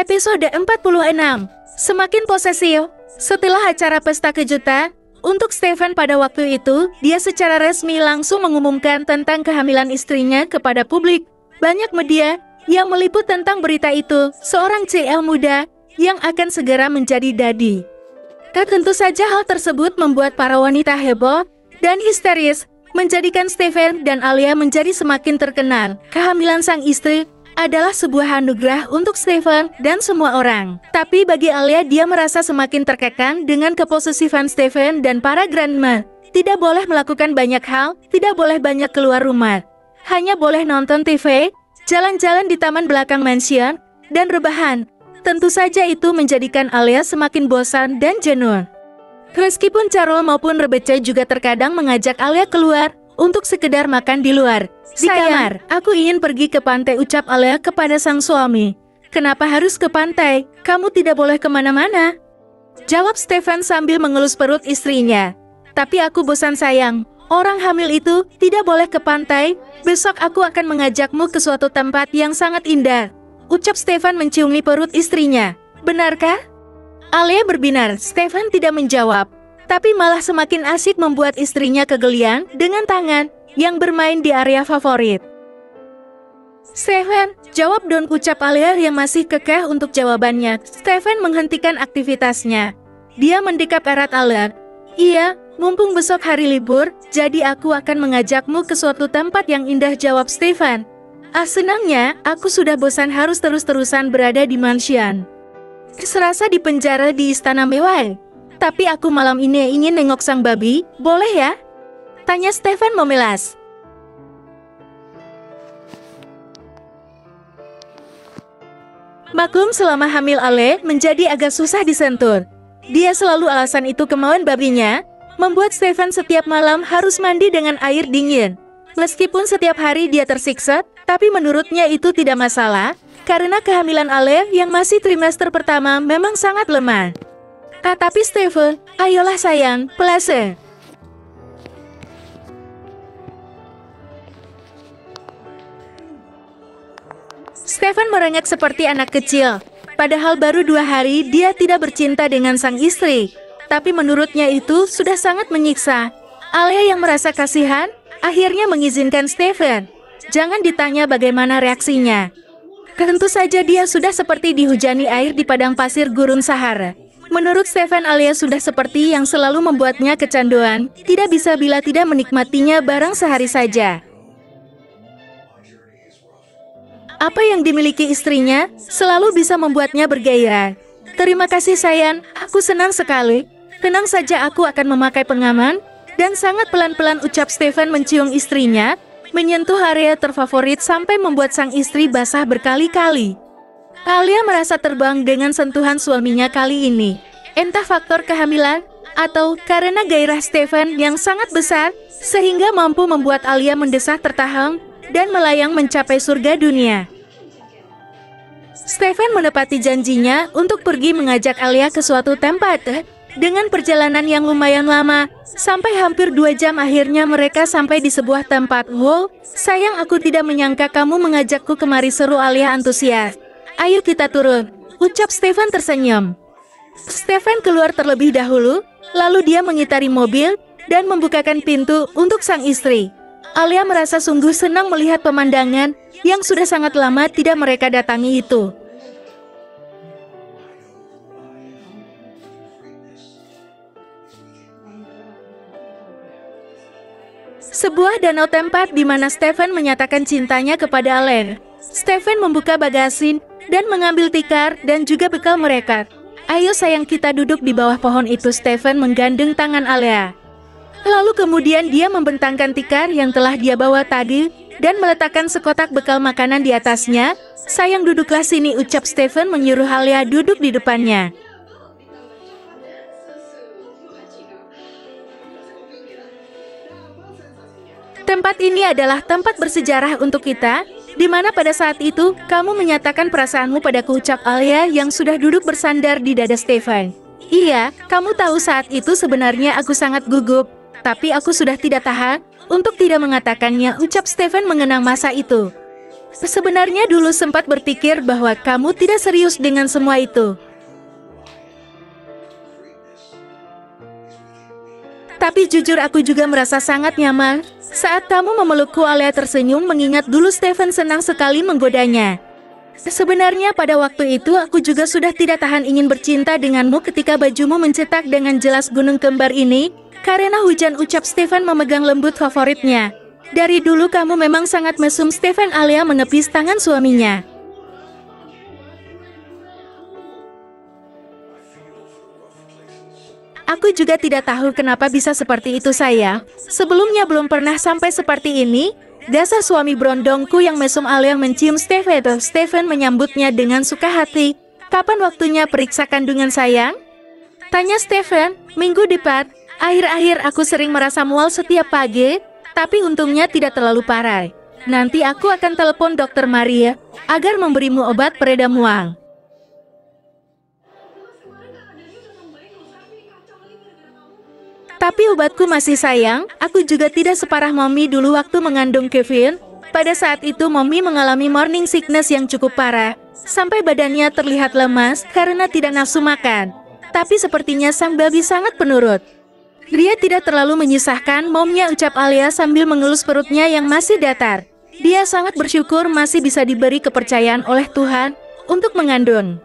Episode 46. Semakin posesif. Setelah acara pesta kejutan, untuk Stefan pada waktu itu, dia secara resmi langsung mengumumkan tentang kehamilan istrinya kepada publik. Banyak media yang meliput tentang berita itu, seorang CL muda yang akan segera menjadi dadi. Tentu saja hal tersebut membuat para wanita heboh dan histeris, menjadikan Stefan dan Alia menjadi semakin terkenal. Kehamilan sang istri adalah sebuah anugerah untuk Stefan dan semua orang. Tapi bagi Alia, dia merasa semakin terkekang dengan keposesifan Stefan dan para grandma. Tidak boleh melakukan banyak hal, tidak boleh banyak keluar rumah. Hanya boleh nonton TV, jalan-jalan di taman belakang mansion, dan rebahan. Tentu saja itu menjadikan Alia semakin bosan dan jenuh. Meskipun Carol maupun Rebecca juga terkadang mengajak Alia keluar untuk sekedar makan di luar. Di kamar, aku ingin pergi ke pantai, ucap Alia kepada sang suami. Kenapa harus ke pantai? Kamu tidak boleh kemana-mana, jawab Stefan sambil mengelus perut istrinya. Tapi aku bosan sayang, orang hamil itu tidak boleh ke pantai. Besok aku akan mengajakmu ke suatu tempat yang sangat indah, ucap Stefan menciumi perut istrinya. Benarkah? Alia berbinar. Stefan tidak menjawab, tapi malah semakin asik membuat istrinya kegelian dengan tangan yang bermain di area favorit. Stefan, jawab Don, ucap Alia yang masih kekeh untuk jawabannya. Stefan menghentikan aktivitasnya. Dia mendekap erat Alia. Iya, mumpung besok hari libur, jadi aku akan mengajakmu ke suatu tempat yang indah, jawab Stefan. Senangnya, aku sudah bosan harus terus-terusan berada di mansion. Serasa di penjara di istana mewah. Tapi aku malam ini ingin nengok sang babi, boleh ya? Tanya Stefan memelas. Maklum selama hamil Ale menjadi agak susah disentuh. Dia selalu alasan itu kemauan babinya, membuat Stefan setiap malam harus mandi dengan air dingin. Meskipun setiap hari dia tersiksa, tapi menurutnya itu tidak masalah, karena kehamilan Ale yang masih trimester pertama memang sangat lemah. Tapi Stefan, ayolah sayang, pelase. Stefan merengek seperti anak kecil. Padahal baru 2 hari dia tidak bercinta dengan sang istri. Tapi menurutnya itu sudah sangat menyiksa. Alia yang merasa kasihan, akhirnya mengizinkan Stefan. Jangan ditanya bagaimana reaksinya. Tentu saja dia sudah seperti dihujani air di padang pasir gurun Sahara. Menurut Stefan, Alia sudah seperti yang selalu membuatnya kecanduan. Tidak bisa bila tidak menikmatinya barang sehari saja. Apa yang dimiliki istrinya selalu bisa membuatnya bergairah. Terima kasih sayang, aku senang sekali. Tenang saja, aku akan memakai pengaman. Dan sangat pelan-pelan ucap Stefan mencium istrinya, menyentuh area terfavorit sampai membuat sang istri basah berkali-kali. Alia merasa terbang dengan sentuhan suaminya kali ini. Entah faktor kehamilan atau karena gairah Stefan yang sangat besar, sehingga mampu membuat Alia mendesah tertahan dan melayang mencapai surga dunia. Stefan menepati janjinya untuk pergi mengajak Alia ke suatu tempat. Dengan perjalanan yang lumayan lama, sampai hampir 2 jam akhirnya mereka sampai di sebuah tempat. Wow, sayang, aku tidak menyangka kamu mengajakku kemari, seru Alia antusias. Ayo kita turun, ucap Stefan tersenyum. Stefan keluar terlebih dahulu, lalu dia mengitari mobil dan membukakan pintu untuk sang istri. Alia merasa sungguh senang melihat pemandangan yang sudah sangat lama tidak mereka datangi itu. Sebuah danau tempat di mana Stefan menyatakan cintanya kepada Alia. Stefan membuka bagasi dan mengambil tikar dan juga bekal mereka. Ayo sayang, kita duduk di bawah pohon itu. Stefan menggandeng tangan Alia. Lalu kemudian dia membentangkan tikar yang telah dia bawa tadi dan meletakkan sekotak bekal makanan di atasnya. Sayang, duduklah sini, ucap Stefan menyuruh Alia duduk di depannya. Tempat ini adalah tempat bersejarah untuk kita, di mana pada saat itu kamu menyatakan perasaanmu padaku, ucap Alia yang sudah duduk bersandar di dada Stefan. Iya, kamu tahu saat itu sebenarnya aku sangat gugup, tapi aku sudah tidak tahan untuk tidak mengatakannya, ucap Stefan mengenang masa itu. Sebenarnya dulu sempat berpikir bahwa kamu tidak serius dengan semua itu. Tapi jujur aku juga merasa sangat nyaman saat kamu memelukku. Alia tersenyum mengingat dulu Stephen senang sekali menggodanya. Sebenarnya pada waktu itu aku juga sudah tidak tahan ingin bercinta denganmu ketika bajumu mencetak dengan jelas gunung kembar ini. Karena hujan, ucap Stephen memegang lembut favoritnya. Dari dulu kamu memang sangat mesum, Stephen. Alia menepis tangan suaminya. Aku juga tidak tahu kenapa bisa seperti itu sayang. Sebelumnya belum pernah sampai seperti ini. Dasar suami berondongku yang mesum. Alia mencium Stephen. Stephen menyambutnya dengan suka hati. Kapan waktunya periksa kandungan sayang? Tanya Stephen. Minggu depan. Akhir-akhir aku sering merasa mual setiap pagi. Tapi untungnya tidak terlalu parah. Nanti aku akan telepon Dokter Maria agar memberimu obat pereda mual. Tapi obatku masih sayang, aku juga tidak separah Mommy dulu waktu mengandung Kevin. Pada saat itu Mommy mengalami morning sickness yang cukup parah, sampai badannya terlihat lemas karena tidak nafsu makan. Tapi sepertinya sang babi sangat penurut. Dia tidak terlalu menyusahkan momnya, ucap Alia sambil mengelus perutnya yang masih datar. Dia sangat bersyukur masih bisa diberi kepercayaan oleh Tuhan untuk mengandung.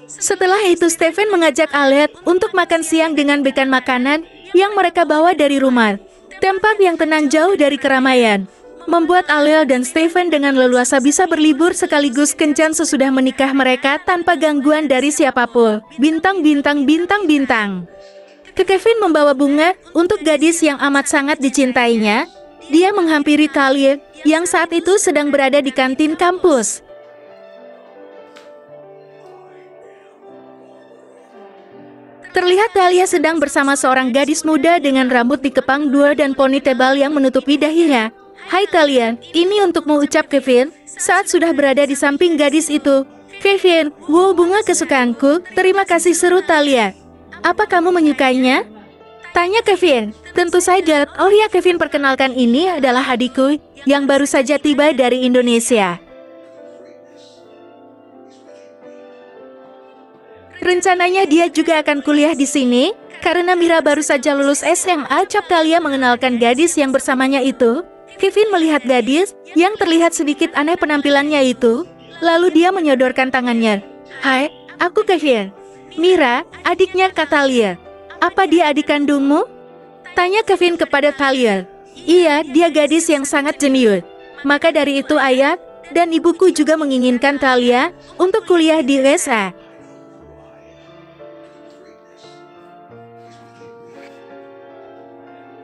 Setelah itu Stephen mengajak Alia untuk makan siang dengan bekan makanan yang mereka bawa dari rumah. Tempat yang tenang jauh dari keramaian membuat Alia dan Stephen dengan leluasa bisa berlibur sekaligus kencan sesudah menikah mereka tanpa gangguan dari siapapun. Bintang-bintang. Kevin membawa bunga untuk gadis yang amat sangat dicintainya. Dia menghampiri Talia yang saat itu sedang berada di kantin kampus. Terlihat Talia sedang bersama seorang gadis muda dengan rambut dikepang dua dan poni tebal yang menutupi dahinya. Hai kalian, ini untukmu, ucap Kevin saat sudah berada di samping gadis itu. Kevin, wow, bunga kesukaanku, terima kasih, seru Talia. Apa kamu menyukainya? Tanya Kevin. Tentu saja. Oh ya Kevin, perkenalkan, ini adalah adikku yang baru saja tiba dari Indonesia. Rencananya dia juga akan kuliah di sini, karena Mira baru saja lulus SMA. Cap Talia mengenalkan gadis yang bersamanya itu. Kevin melihat gadis yang terlihat sedikit aneh penampilannya itu, lalu dia menyodorkan tangannya. Hai, aku Kevin. Mira, adiknya Kak Talia. Apa dia adik kandungmu? Tanya Kevin kepada Talia. Iya, dia gadis yang sangat jenius. Maka dari itu ayah dan ibuku juga menginginkan Talia untuk kuliah di USA.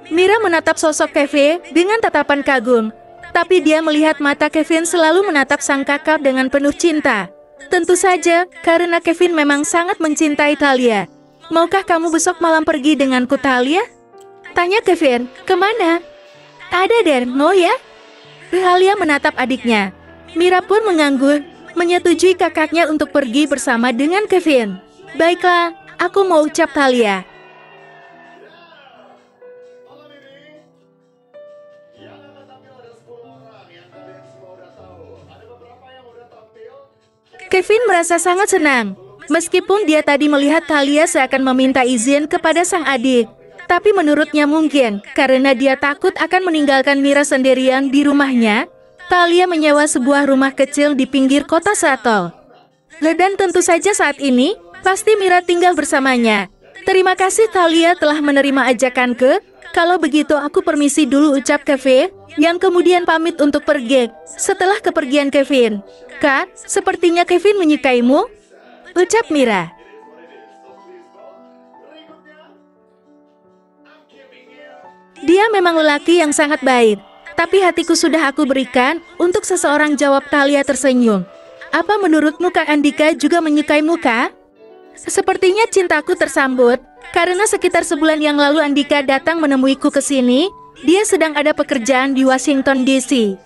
Mira menatap sosok Kevin dengan tatapan kagum. Tapi dia melihat mata Kevin selalu menatap sang kakak dengan penuh cinta. Tentu saja, karena Kevin memang sangat mencintai Talia. Maukah kamu besok malam pergi denganku, Talia? Tanya Kevin. Kemana? Ada Den, mau ya? Talia menatap adiknya. Mira pun mengangguk, menyetujui kakaknya untuk pergi bersama dengan Kevin. Baiklah, aku mau, ucap Talia. Kevin merasa sangat senang. Meskipun dia tadi melihat Talia seakan meminta izin kepada sang adik. Tapi menurutnya mungkin, karena dia takut akan meninggalkan Mira sendirian di rumahnya, Talia menyewa sebuah rumah kecil di pinggir kota Seattle. Dan tentu saja saat ini, pasti Mira tinggal bersamanya. Terima kasih Talia telah menerima ajakanku. Kalau begitu aku permisi dulu, ucap Kevin, yang kemudian pamit untuk pergi. Setelah kepergian Kevin, Kak, sepertinya Kevin menyukaimu, ucap Mira. Dia memang lelaki yang sangat baik, tapi hatiku sudah aku berikan untuk seseorang, jawab Talia tersenyum. Apa menurutmu Kak Andika juga menyukaimu, Kak? Sepertinya cintaku tersambut, karena sekitar sebulan yang lalu Andika datang menemuiku ke sini. Dia sedang ada pekerjaan di Washington DC.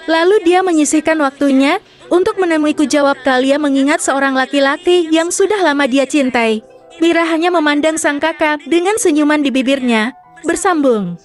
Lalu dia menyisihkan waktunya untuk menemuiku, jawab Talia mengingat seorang laki-laki yang sudah lama dia cintai. Mira hanya memandang sang kakak dengan senyuman di bibirnya, bersambung.